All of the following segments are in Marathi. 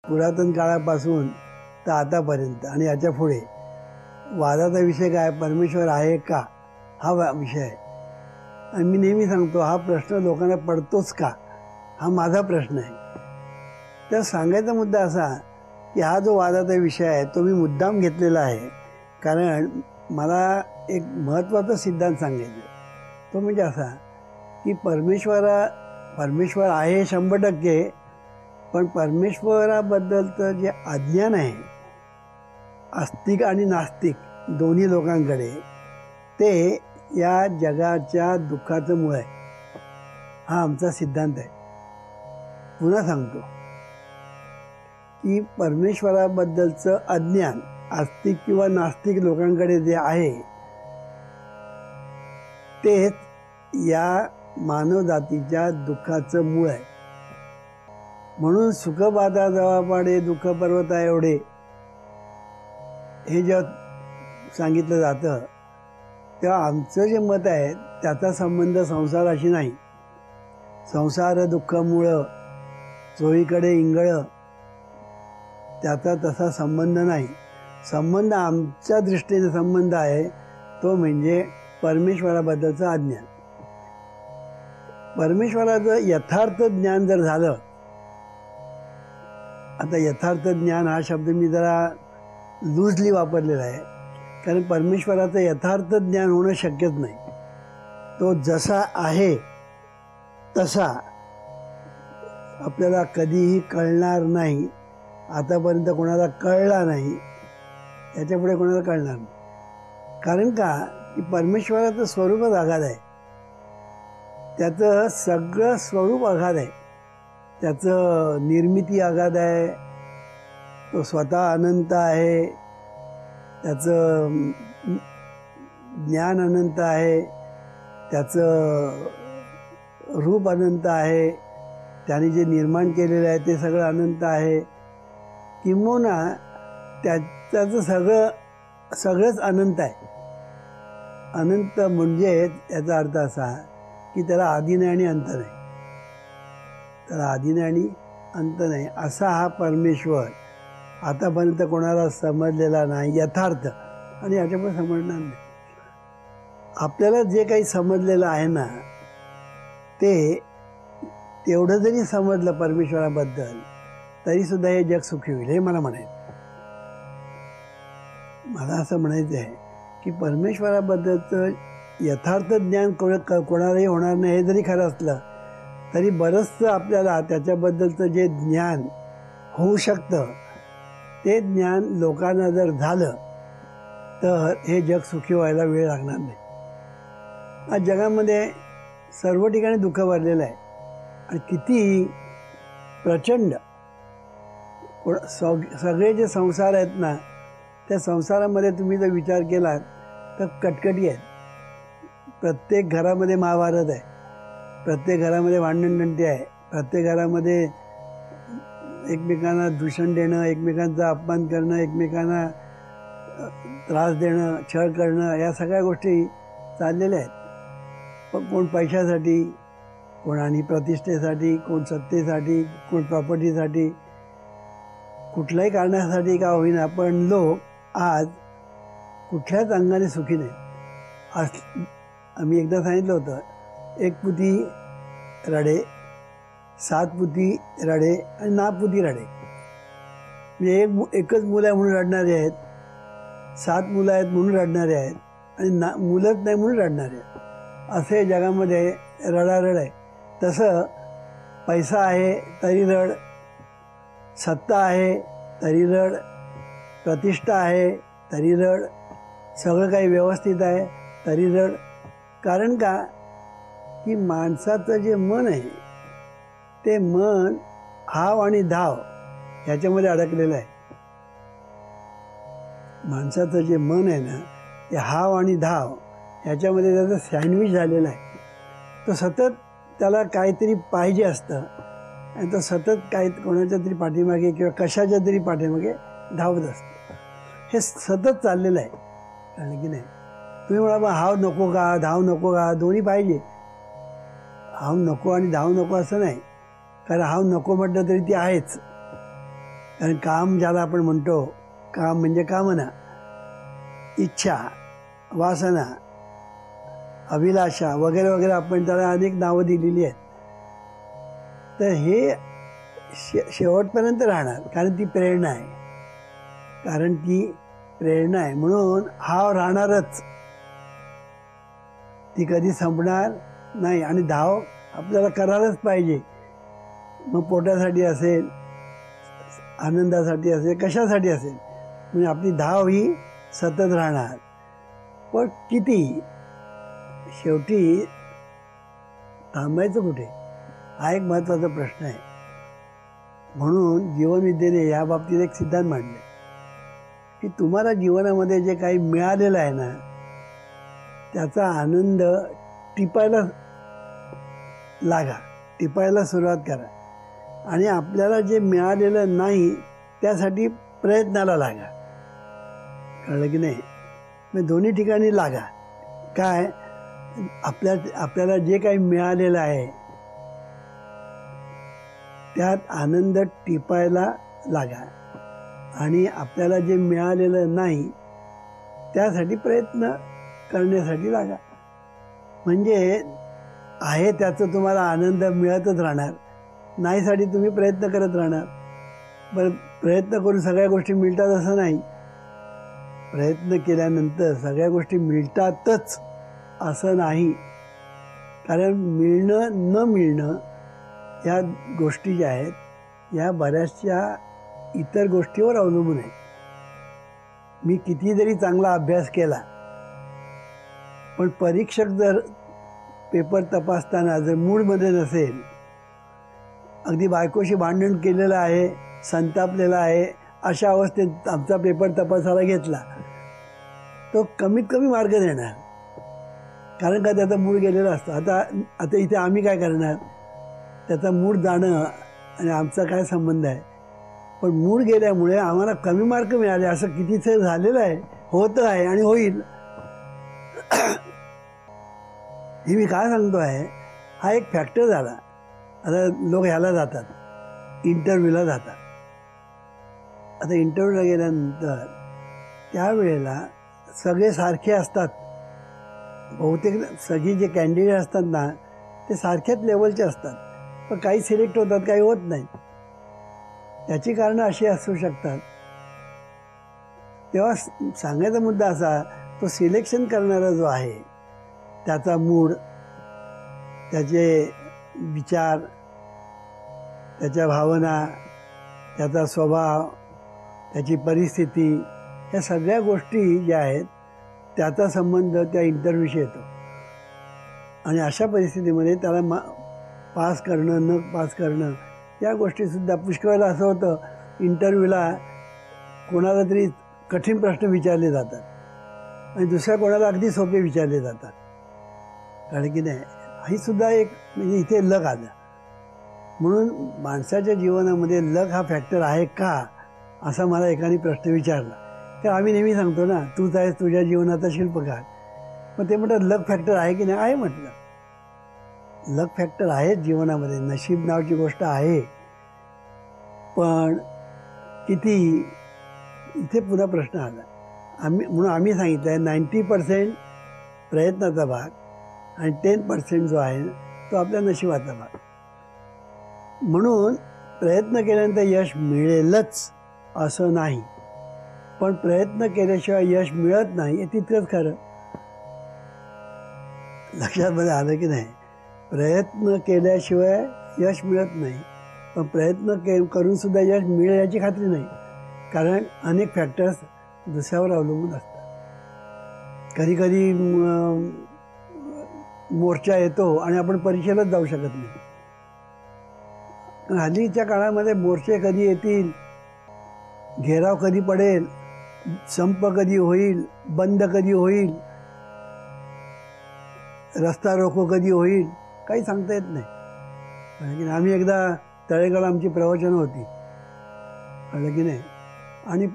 पुरातन काळापासून तर आतापर्यंत आणि याच्या पुढे वादाचा विषय काय, परमेश्वर आहे का, हा विषय आहे. आणि मी नेहमी सांगतो, हा प्रश्न लोकांना पडतोच का, हा माझा प्रश्न आहे. तर सांगायचा मुद्दा असा की हा जो वादाचा विषय आहे तो मी मुद्दाम घेतलेला आहे, कारण मला एक महत्त्वाचा सिद्धांत सांगायचा आहे. तो म्हणजे असा की परमेश्वर आहे 100%, पण परमेश्वराबद्दलचं जे अज्ञान आहे आस्तिक आणि नास्तिक दोन्ही लोकांकडे, ते या जगाच्या दुःखाचं मूळ आहे. हा आमचा सिद्धांत आहे. पुन्हा सांगतो की परमेश्वराबद्दलचं अज्ञान आस्तिक किंवा नास्तिक लोकांकडे जे आहे तेच या मानवजातीच्या दुःखाचं मूळ आहे. म्हणून सुखबाधा जवापाडे दुःख पर्वता एवढे हे जेव्हा सांगितलं जातं तेव्हा आमचं जे मत आहे त्याचा संबंध संसाराशी नाही. संसार दुःख मुळं चोहीकडे इंगळं, त्याचा तसा संबंध नाही. संबंध आमच्या दृष्टीने संबंध आहे तो म्हणजे परमेश्वराबद्दलचं अज्ञान. परमेश्वराचं यथार्थ ज्ञान जर झालं, आता यथार्थ ज्ञान हा शब्द मी जरा लूजली वापरलेला आहे, कारण परमेश्वराचं यथार्थ ज्ञान होणं शक्यच नाही. तो जसा आहे तसा आपल्याला कधीही कळणार नाही. आतापर्यंत कोणाला कळला नाही, याच्यापुढे कोणाला कळणार नाही. कारण का की परमेश्वराचं स्वरूपच अगाध आहे. त्याचं सगळं स्वरूप अगाध आहे. त्याचं निर्मिती अगाध आहे. तो स्वतः अनंत आहे. त्याचं ज्ञान अनंत आहे. त्याचं रूप अनंत आहे. त्याने जे निर्माण केलेलं आहे ते सगळं अनंत आहे. किंबहुना त्याचं सगळंच अनंत आहे. अनंत म्हणजे याचा अर्थ असा की त्याला आदी नाही आणि अंत नाही. त्याला आदी नाही आणि अंत नाही असा हा परमेश्वर आतापर्यंत कोणाला समजलेला नाही यथार्थ, आणि याच्यामुळे समजणार नाही. आपल्याला जे काही समजलेलं आहे ना, ते तेवढं जरी समजलं परमेश्वराबद्दल तरीसुद्धा हे जग सुखी होईल, हे मला म्हणायचं. मला असं म्हणायचं आहे की परमेश्वराबद्दलचं यथार्थ ज्ञान कोणालाही होणार नाही हे जरी खरं असलं तरी बरंचसं आपल्याला त्याच्याबद्दलचं जे ज्ञान होऊ शकतं ते ज्ञान लोकांना जर झालं तर हे जग सुखी व्हायला वेळ लागणार नाही. आज जगामध्ये सर्व ठिकाणी दुःख भरलेलं आहे आणि किती प्रचंड सगळे जे संसार आहेत ना, त्या संसारामध्ये तुम्ही जर विचार केला तर कटकटी आहेत. प्रत्येक घरामध्ये महाभारत आहे. प्रत्येक घरामध्ये भांडणतंटी आहे. प्रत्येक घरामध्ये एकमेकांना दूषण देणं, एकमेकांचा अपमान करणं, एकमेकांना त्रास देणं, छळ करणं, या सगळ्या गोष्टी चाललेल्या आहेत. पण कोण पैशासाठी, कोण आणि प्रतिष्ठेसाठी, कोण सत्तेसाठी, कोण प्रॉपर्टीसाठी, कुठल्याही कारणासाठी का होईना, पण लोक आज कुठल्याच अंगाने सुखी नाही. आम्ही एकदा सांगितलं होतं, एक पुती रडे, 7 पुती रडे आणि नापुती रडे. म्हणजे एकच मुलं आहे म्हणून रडणारे आहेत, 7 मुलं आहेत म्हणून रडणारे आहेत, आणि मुलंच नाही म्हणून रडणारे आहेत. असे जगामध्ये रडारड आहे. तसं पैसा आहे तरी रड, सत्ता आहे तरी रड, प्रतिष्ठा आहे तरी रड, सगळं काही व्यवस्थित आहे तरी रड. कारण का की माणसाचं जे मन आहे ते मन हाव आणि धाव ह्याच्यामध्ये अडकलेलं आहे. माणसाचं जे मन आहे ना ते हाव आणि धाव ह्याच्यामध्ये त्याचं सँडविच झालेलं आहे. तो सतत त्याला काहीतरी पाहिजे असतं आणि तो सतत कोणाच्या तरी पाठीमागे किंवा कशाच्या तरी पाठीमागे धावत असतो. हे सतत चाललेलं आहे. कळलं की नाही? तुम्ही म्हणा बा हाव नको का, धाव नको का, दोन्ही पाहिजे. हाव नको आणि धाव नको असं नाही, कारण हाव नको म्हटलं तरी ती आहेच. कारण काम ज्याला आपण म्हणतो, काम म्हणजे कामना, इच्छा, वासना, अभिलाषा वगैरे वगैरे आपण त्याला अनेक नावं दिलेली आहेत. तर हे शेवटपर्यंत राहणार, कारण ती प्रेरणा आहे. कारण ती प्रेरणा आहे म्हणून हा राहणारच, ती कधी संपणार नाही. आणि धाव आपल्याला करायलाच पाहिजे. मग पोटासाठी असेल, आनंदासाठी असेल, कशासाठी असेल, म्हणजे आपली धाव ही सतत राहणार. पण किती, शेवटी थांबायचं कुठे, हा एक महत्त्वाचा प्रश्न आहे. म्हणून जीवनविद्येने या बाबतीत एक सिद्धांत मांडले की तुम्हाला जीवनामध्ये जे काही मिळालेलं आहे ना, त्याचा आनंद टिपायला लागा, टिपायला सुरुवात करा. आणि आपल्याला जे मिळालेलं नाही त्यासाठी प्रयत्नाला लागा. कळलं की नाही? मग दोन्ही ठिकाणी लागा. काय, आपल्याला जे काही मिळालेलं आहे त्यात आनंद टिपायला लागा, आणि आपल्याला जे मिळालेलं नाही त्यासाठी प्रयत्न करण्यासाठी लागा. म्हणजे आहे त्याचं तुम्हाला आनंद मिळतच राहणार, नाहीसाठी तुम्ही प्रयत्न करत राहणार. पण प्रयत्न करून सगळ्या गोष्टी मिळतात असं नाही. प्रयत्न केल्यानंतर सगळ्या गोष्टी मिळतातच असं नाही. कारण मिळणं न मिळणं ह्या गोष्टी ज्या आहेत, ह्या बऱ्याचशा इतर गोष्टीवर अवलंबून आहेत. मी किती जरी चांगला अभ्यास केला, पण परीक्षक जर पेपर तपासताना जर मूडमध्ये नसेल, अगदी बायकोशी भांडण केलेलं आहे, संतापलेला आहे, अशा अवस्थेत आमचा पेपर तपासायला घेतला, तो कमीत कमी मार्क देणार. कारण का, त्याचा मूड गेलेला असतो. आता इथे आम्ही काय करणार, त्याचा मूड जाणं आणि आमचा काय संबंध आहे. पण मूड गेल्यामुळे आम्हाला कमी मार्क मिळाले असं कितीचं झालेलं आहे, होतं आहे आणि होईल. हे मी काय सांगतो आहे, हा एक फॅक्टर झाला. आता लोक ह्याला जातात, इंटरव्ह्यूला जातात. आता इंटरव्ह्यूला गेल्यानंतर त्यावेळेला सगळे सारखे असतात. बहुतेक सगळी जे कॅन्डिडेट असतात ना, ते सारख्याच लेवलचे असतात. पण काही सिलेक्ट होतात, काही होत नाहीत. त्याची कारणं अशी असू शकतात. तेव्हा सांगायचा मुद्दा असा, तो सिलेक्शन करणारा जो आहे त्याचा मूड, त्याचे विचार, त्याच्या भावना, त्याचा स्वभाव, त्याची परिस्थिती, या सगळ्या गोष्टी ज्या आहेत त्याचा संबंध त्या इंटरव्ह्यूशी येतो. आणि अशा परिस्थितीमध्ये त्याला पास करणं न पास करणं या गोष्टीसुद्धा पुष्कळ वेळेला असं होतं. इंटरव्ह्यूला कोणाला तरी कठीण प्रश्न विचारले जातात आणि दुसऱ्या कोणाला अगदी सोपे विचारले जातात. कारण की नाही, ही सुद्धा एक म्हणजे इथे लक आलं. म्हणून माणसाच्या जीवनामध्ये लक हा फॅक्टर आहे का, असा मला एकाने प्रश्न विचारला. तर आम्ही नेहमी सांगतो ना, तूच आहेस तुझ्या जीवनाचा शिल्पकार. मग ते म्हणतात लक फॅक्टर आहे की नाही. आहे म्हटलं, लक फॅक्टर आहे जीवनामध्ये, नशीब नावाची गोष्ट आहे. पण किती, इथे पुन्हा प्रश्न आला. म्हणून आम्ही सांगितलं आहे 90% प्रयत्नाचा भाग आणि 10% जो आहे तो आपल्या नशिबाचा भाग. म्हणून प्रयत्न केल्यानंतर यश मिळेलच असं नाही, पण प्रयत्न केल्याशिवाय यश मिळत नाही हे तितकंच खरं. लक्षात मध्ये आलं की नाही? प्रयत्न केल्याशिवाय यश मिळत नाही, पण प्रयत्न करून सुद्धा यश मिळेल याची खात्री नाही. कारण अनेक फॅक्टर्स दुसऱ्यावर अवलंबून असतात. कधी कधी मोर्चा येतो आणि आपण परीक्षेलाच जाऊ शकत नाही. हल्लीच्या काळामध्ये मोर्चे कधी येतील, घेराव कधी पडेल, संप कधी होईल, बंद कधी होईल, रस्ता रोको कधी होईल, काही सांगता येत नाही. कारण आम्ही एकदा तळेगावला आमची प्रवचनं होती, कळलं की नाही, आणि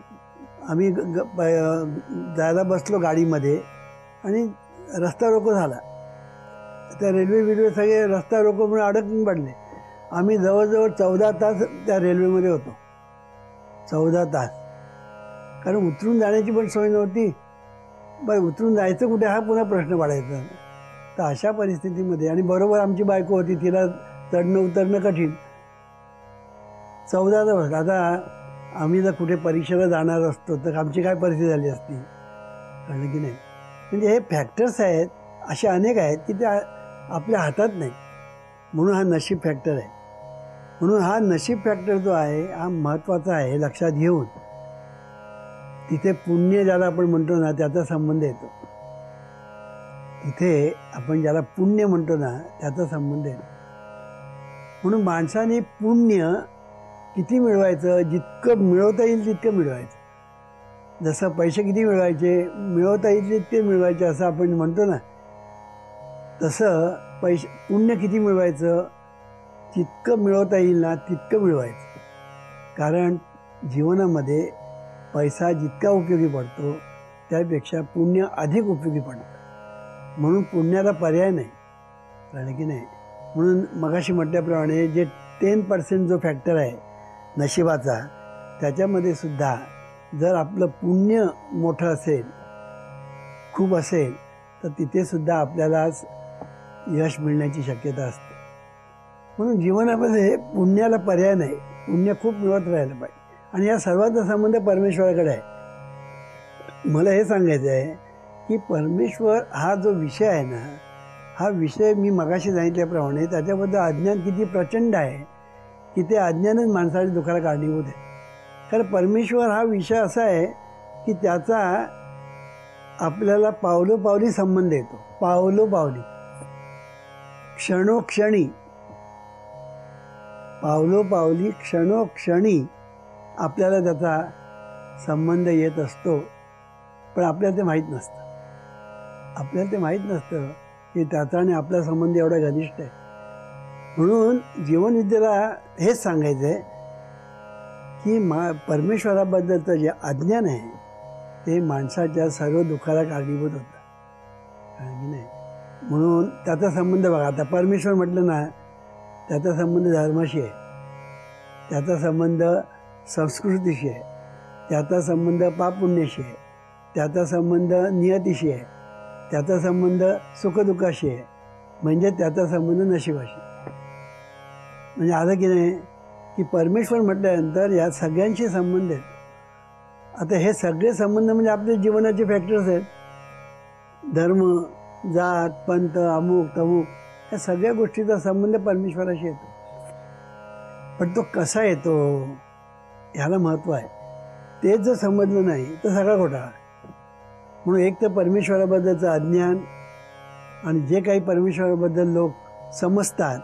आम्ही जायला बसलो गाडीमध्ये आणि रस्ता रोको झाला. त्या रेल्वे सगळे रस्ता रोको म्हणून अडकून पडले. आम्ही जवळजवळ 14 तास त्या रेल्वेमध्ये होतो. 14 तास, कारण उतरून जाण्याची पण सोय नव्हती. बरं उतरून जायचं कुठे हा पुन्हा प्रश्न पडायचा. तर अशा परिस्थितीमध्ये, आणि बरोबर आमची बायको होती, तिला चढणं उतरणं कठीण. 14 दिवस. आता आम्ही जर कुठे परीक्षेला जाणार असतो तर आमची काय परिस्थिती झाली असती, कळलं की नाही. म्हणजे हे फॅक्टर्स आहेत, असे अनेक आहेत की ते आपल्या हातात नाही. म्हणून हा नशीब फॅक्टर आहे. म्हणून हा नशीब फॅक्टर जो आहे हा महत्त्वाचा आहे, हे लक्षात घेऊन तिथे पुण्य ज्याला आपण म्हणतो ना त्याचा संबंध येतो. तिथे आपण ज्याला पुण्य म्हणतो ना त्याचा संबंध येतो. म्हणून माणसाने पुण्य किती मिळवायचं, जितकं मिळवता येईल तितकं मिळवायचं. जसं पैसे किती मिळवायचे, मिळवता येईल तितके मिळवायचे असं आपण म्हणतो ना, तसं पुण्य किती मिळवायचं, जितकं मिळवता येईल ना तितकं मिळवायचं. कारण जीवनामध्ये पैसा जितका उपयोगी पडतो त्यापेक्षा पुण्य अधिक उपयोगी पडतं. म्हणून पुण्याला पर्याय नाही, कळलं की नाही. म्हणून मगाशी म्हटल्याप्रमाणे जे 10% जो फॅक्टर आहे नशिबाचा, त्याच्यामध्ये सुद्धा जर आपलं पुण्य मोठं असेल, खूप असेल, तर तिथे सुद्धा आपल्याला यश मिळण्याची शक्यता असते. म्हणून जीवनामध्ये पुण्याला पर्याय नाही, पुण्य खूप मिळत राहिलं पाहिजे. आणि या सर्वांचा संबंध परमेश्वराकडे आहे. मला हे सांगायचं आहे की परमेश्वर हा जो विषय आहे ना, हा विषय मी मगाशी सांगितल्याप्रमाणे त्याच्याबद्दल अज्ञान किती प्रचंड आहे की ते अज्ञानच माणसाच्या दुःखाला कारणीभूत आहे. कारण परमेश्वर हा विषय असा आहे की त्याचा आपल्याला पावलोपावली संबंध येतो. पावलोपावली, क्षणोक्षणी, पावलोपावली क्षणोक्षणी आपल्याला त्याचा संबंध येत असतो. पण आपल्याला ते माहीत नसतं. आपल्याला ते माहीत नसतं की त्याचा आणि आपला संबंध एवढा घनिष्ठ आहे. म्हणून जीवनविद्येला हेच सांगायचं आहे की परमेश्वराबद्दलचं जे अज्ञान आहे ते माणसाच्या सर्व दुःखाला कारणीभूत होतं, कारण की नाही. म्हणून त्याचा संबंध बघा, आता परमेश्वर म्हटलं ना, त्याचा संबंध धर्माशी आहे, त्याचा संबंध संस्कृतीशी आहे, त्याचा संबंध पापपुण्याशी आहे, त्याचा संबंध नियतीशी आहे, त्याचा संबंध सुखदुःखाशी आहे, म्हणजे त्याचा संबंध नशिबाशी. म्हणजे आलं की नाही की परमेश्वर म्हटल्यानंतर या सगळ्यांशी संबंध आहेत. आता हे सगळे संबंध म्हणजे आपल्या जीवनाचे फॅक्टर्स आहेत. धर्म, जात, पंथ, अमुक तमुक, या सगळ्या गोष्टीचा संबंध परमेश्वराशी येतो. पण तो कसा येतो ह्याला महत्त्व आहे. तेच जर समजलं नाही तर सगळा घोटाळा. म्हणून एक तर परमेश्वराबद्दलचं अज्ञान, आणि जे काही परमेश्वराबद्दल लोक समजतात,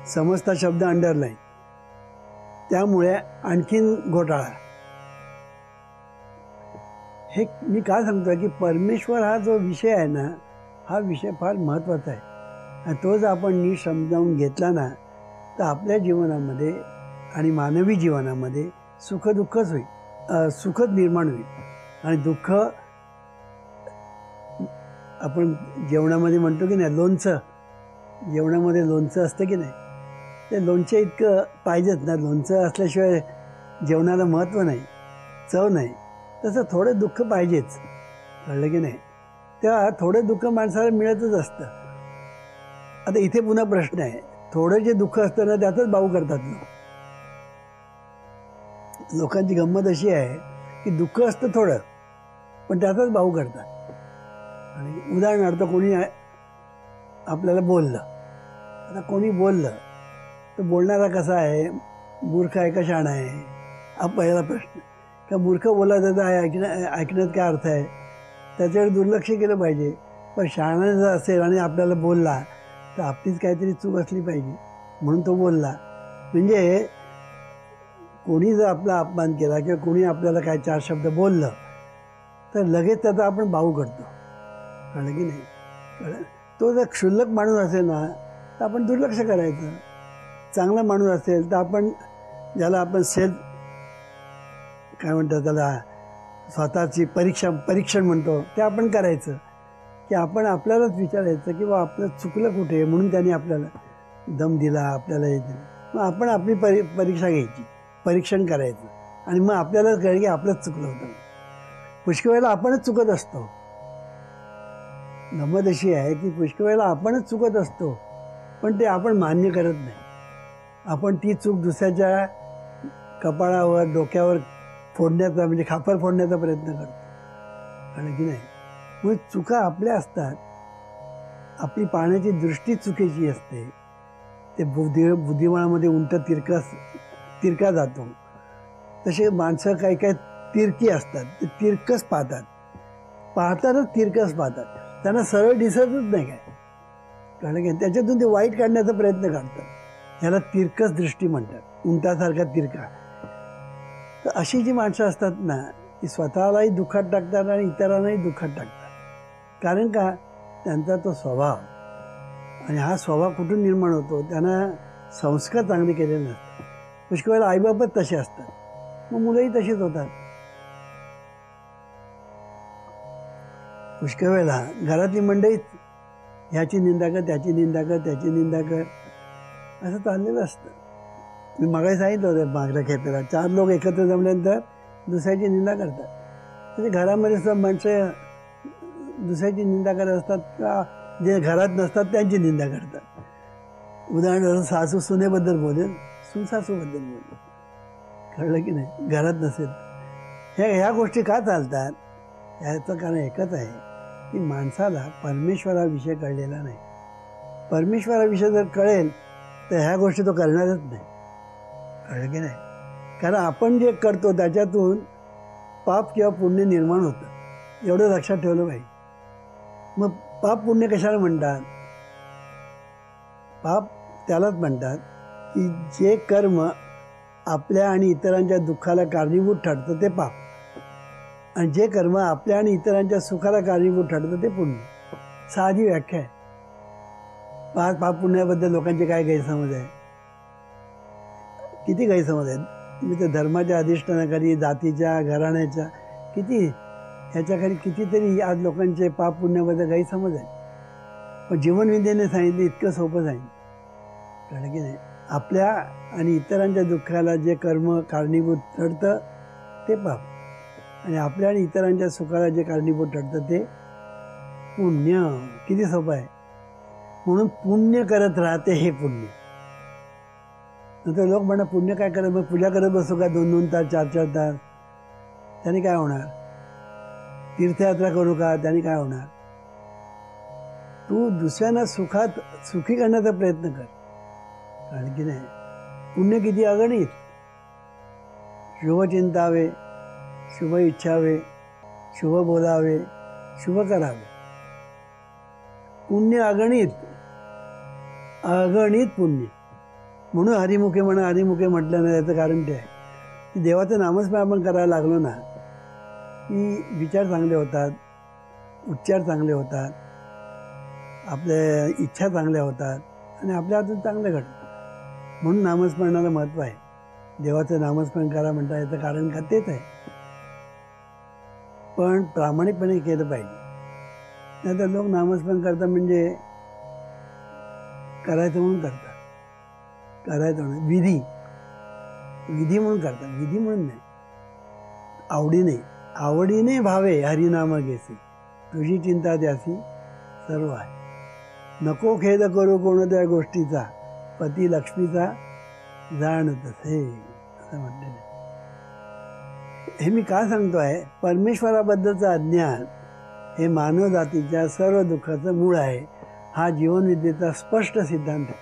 समजता शब्द अंडरलाईन, त्यामुळे आणखीन घोटाळा. हे मी काय सांगतोय की परमेश्वर हा जो विषय आहे ना, हा विषय फार महत्त्वाचा आहे. आणि तो जर आपण नीट समजावून घेतला ना तर आपल्या जीवनामध्ये आणि मानवी जीवनामध्ये सुखदुःखच होईल, सुखच निर्माण होईल. आणि दुःख आपण जेवणामध्ये म्हणतो की नाही, लोणचं, जेवणामध्ये लोणचं असतं की नाही, ते लोणचं इतकं पाहिजेच ना. लोणचं असल्याशिवाय जेवणाला महत्त्व नाही, चव नाही. तसं थोडं दुःख पाहिजेच, कळलं की नाही. तेव्हा थोडं दुःख माणसाला मिळतच असतं. आता इथे पुन्हा प्रश्न आहे, थोडं जे दुःख असतं ना त्यातच भाऊ करतात लोक. लोकांची गंमत अशी आहे की दुःख असतं थोडं, पण त्यातच भाऊ करतात. आणि उदाहरणार्थ कोणी आपल्याला बोललं, आता कोणी बोललं तर बोलणारा कसा आहे, मूर्ख आहे का शहाणा आहे, हा पहिला प्रश्न. का मूर्ख बोला त्याचा ऐकण्यात काय अर्थ आहे, त्याच्याकडे दुर्लक्ष केलं पाहिजे. पण शहाणा जर असेल आणि आपल्याला बोलला तर आपलीच काहीतरी चूक असली पाहिजे, म्हणून तो बोलला. म्हणजे कोणी जर आपला अपमान केला किंवा कोणी आपल्याला काय 4 शब्द बोललं तर लगेच त्याचा आपण भाऊ करतो, कळलं की नाही. कळलं. तो जर क्षुल्लक माणूस असेल ना तर आपण दुर्लक्ष करायचं. चांगला माणूस असेल तर आपण, ज्याला आपण सेल्फ काय म्हणतात त्याला, स्वतःची परीक्षण म्हणतो, ते आपण करायचं. की आपण आपल्यालाच विचारायचं की बा आपलं चुकलं कुठे, म्हणून त्याने आपल्याला दम दिला, आपल्याला हे दिलं. मग आपण आपली परीक्षा घ्यायची, परीक्षण करायचं. आणि मग आपल्यालाच कळेल की आपलंच चुकलं होतं. पुष्कळ वेळेला आपणच चुकत असतो. गंमत अशी आहे की पुष्कळ वेळेला आपणच चुकत असतो, पण ते आपण मान्य करत नाही. आपण ती चूक दुसऱ्याच्या कपाळावर डोक्यावर फोडण्याचा म्हणजे खापर फोडण्याचा प्रयत्न करतो. कळलं की नाही? मग चुका आपल्या असतात. आपली पाहण्याची दृष्टी चुकीची असते. ते बुद्धिबळामध्ये उंट तिरका जातो. तसे माणसं काही काही तिरकी असतात. ते तिरकस पाहतात. पाहतानाच तिरकस पाहतात. त्यांना सरळ दिसतच नाही काय. कळलं की त्याच्यातून ते वाईट काढण्याचा प्रयत्न करतात. ह्याला तिरकस दृष्टी म्हणतात. उंटासारखा तिरका. तर अशी जी माणसं असतात ना, ती स्वतःलाही दुःखात टाकतात आणि इतरांनाही दुःखात टाकतात. कारण का? त्यांचा तो स्वभाव. आणि हा स्वभाव कुठून निर्माण होतो? त्यांना संस्कार चांगले केलेले नसतात. पुष्कळ वेळेला आईबापच तसे असतात, मग मुलंही तशीच होतात. पुष्कळ वेळेला घरातली मंडळी ह्याची निंदा कर, त्याची निंदा कर, त्याची निंदा कर, असं चाललेलं असतं. मी मागे सांगितलं होतं मागल्या खेपेला 4 लोक एकत्र जमल्यानंतर दुसऱ्याची निंदा करतात. म्हणजे घरामध्ये सुद्धा माणसं दुसऱ्याची निंदा करत असतात का जे घरात नसतात त्यांची निंदा करतात. उदाहरणार्थ सासू सुनेबद्दल बोलेल, सून सासूबद्दल बोलेल. कळलं की नाही? घरात नसेल. ह्या गोष्टी का चालतात? याचं कारण एकच आहे की माणसाला परमेश्वराविषयी कळलेला नाही. परमेश्वराविषयी जर कळेल तर ह्या गोष्टी तो करणारच नाही. कळलं की नाही? कारण आपण जे करतो त्याच्यातून पाप किंवा पुण्य निर्माण होतं. एवढं लक्षात ठेवलं पाहिजे. मग पाप पुण्य कशाला म्हणतात? पाप त्यालाच म्हणतात की जे कर्म आपल्या आणि इतरांच्या दुःखाला कारणीभूत ठरतं ते पाप, आणि जे कर्म आपल्या आणि इतरांच्या सुखाला कारणीभूत ठरतं ते पुण्य. साधी व्याख्या आहे. पाप पुण्याबद्दल लोकांचे काय गैरसमज आहे? किती गैरसमज आहेत. तुम्ही ते धर्माच्या अधिष्ठानाखाली, जातीच्या, घराण्याच्या, किती ह्याच्याखाली कितीतरी आज लोकांचे पाप पुण्याबद्दल गैरसमज आहे. पण जीवनविद्येने सांगितलं इतकं सोपं सांगितलं. कळलं की नाही? आपल्या आणि इतरांच्या दुःखाला जे कर्म कारणीभूत ठरतं ते पाप, आणि आपल्या आणि इतरांच्या सुखाला जे कारणीभूत ठरतं ते पुण्य. किती सोपं आहे. म्हणून पुण्य करत राहते हे पुण्य. नंतर लोक म्हणतात पुण्य काय करत, मग पूजा करत बसू का 2-2 तास 4-4 तास? त्याने काय होणार? तीर्थयात्रा करू का? त्याने काय होणार? तू दुसऱ्यांना सुखी करण्याचा प्रयत्न कर. कारण की नाही, पुण्य किती अगणित. शुभ चिंतावे, शुभ इच्छावे, शुभ बोलावे, शुभ करावे. पुण्य अगणित, अगणित पुण्य. म्हणून हरिमुखे म्हणा, हरिमुखे म्हटलं नाही त्याचं कारण ते आहे की देवाचं नामस्मरण आपण करायला लागलो ना की विचार चांगले होतात, उच्चार चांगले होतात, आपल्या इच्छा चांगल्या होतात आणि आपल्या हातून चांगलं घडतं. म्हणून नामस्मरणाला महत्त्व आहे. देवाचं नामस्मरण करा म्हणता याचं कारण का तेच आहे. पण प्रामाणिकपणे केलं पाहिजे. नाहीतर लोक नामस्मरण करतात म्हणजे करायचं म्हणून करतात. करायचं म्हणून विधी म्हणून करतात. विधी म्हणून नाही, आवडीने भावे हरिनाम घेसी, तुझी चिंता द्यासी सर्व आहे. नको खेद करू कोणत्या गोष्टीचा, पती लक्ष्मीचा जाणत असे, असं म्हटलेलं आहे. हे मी का सांगतोय? परमेश्वराबद्दलचं अज्ञान हे मानव जातीच्या सर्व दुःखाचं मूळ आहे. हा जीवनविद्येचा स्पष्ट सिद्धांत आहे.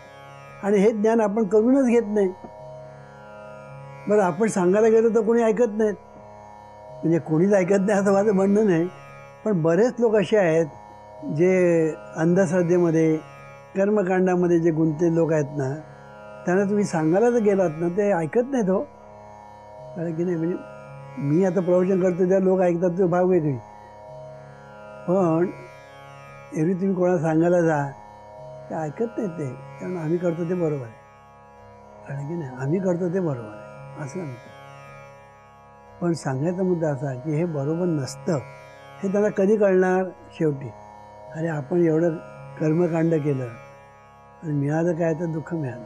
आणि हे ज्ञान आपण करूनच घेत नाही. बरं, आपण सांगायला गेलो तर कोणी ऐकत नाहीत. म्हणजे कोणीच ऐकत नाही असं माझं म्हणणं नाही, पण बरेच लोक असे आहेत जे अंधश्रद्धेमध्ये, कर्मकांडामध्ये जे गुंतलेले लोक आहेत ना, त्यांना तुम्ही सांगायला जर गेलात ना ते ऐकत नाहीत. हो, कारण की नाही, म्हणजे मी आता प्रवचन करतो त्या लोक ऐकतात तो भाग वेगळी, पण एरवी तुम्ही कोणाला सांगायला जा ते ऐकत नाहीत. ते कारण आम्ही करतो ते बरोबर आहे. कारण की नाही, आम्ही करतो ते बरोबर आहे असं नाही. पण सांगायचा मुद्दा असा की हे बरोबर नसतं. हे त्यांना कधी कळणार? शेवटी. अरे आपण एवढं कर्मकांड केलं आणि मिळालं काय? तर दुःख मिळालं.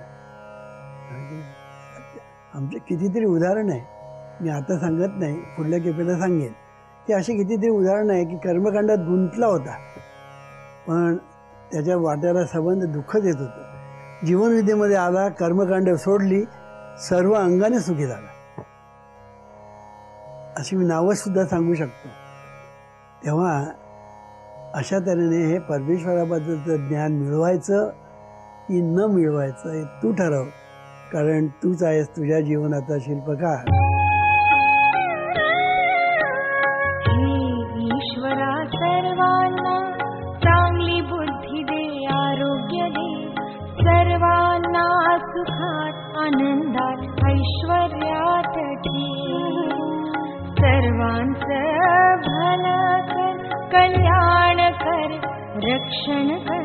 आमचे कितीतरी उदाहरण आहे मी आता सांगत नाही, पुढल्या खेपेला सांगेन की अशी कितीतरी उदाहरणं आहे की कर्मकांडात गुंतला होता, पण त्याच्या वाट्याला संबंध दुःख देत होतं. जीवनविद्येमध्ये आला, कर्मकांड सोडली, सर्व अंगाने सुखी झाला. अशी मी नावं सुद्धा सांगू शकतो. तेव्हा अशा तऱ्हेने हे परमेश्वराबद्दलचं ज्ञान मिळवायचं की न मिळवायचं हे तू ठरव, कारण तूच आहेस तुझ्या जीवनाचा शिल्पकार. ईश्वरा सर्वांना चांगली बुद्धी दे, आरोग्य दे, सर्वांना सुखात आनंदात ऐश्वर्यात ठेव. सर्वांचं भलं कर, कल्याण कर, रक्षण कर,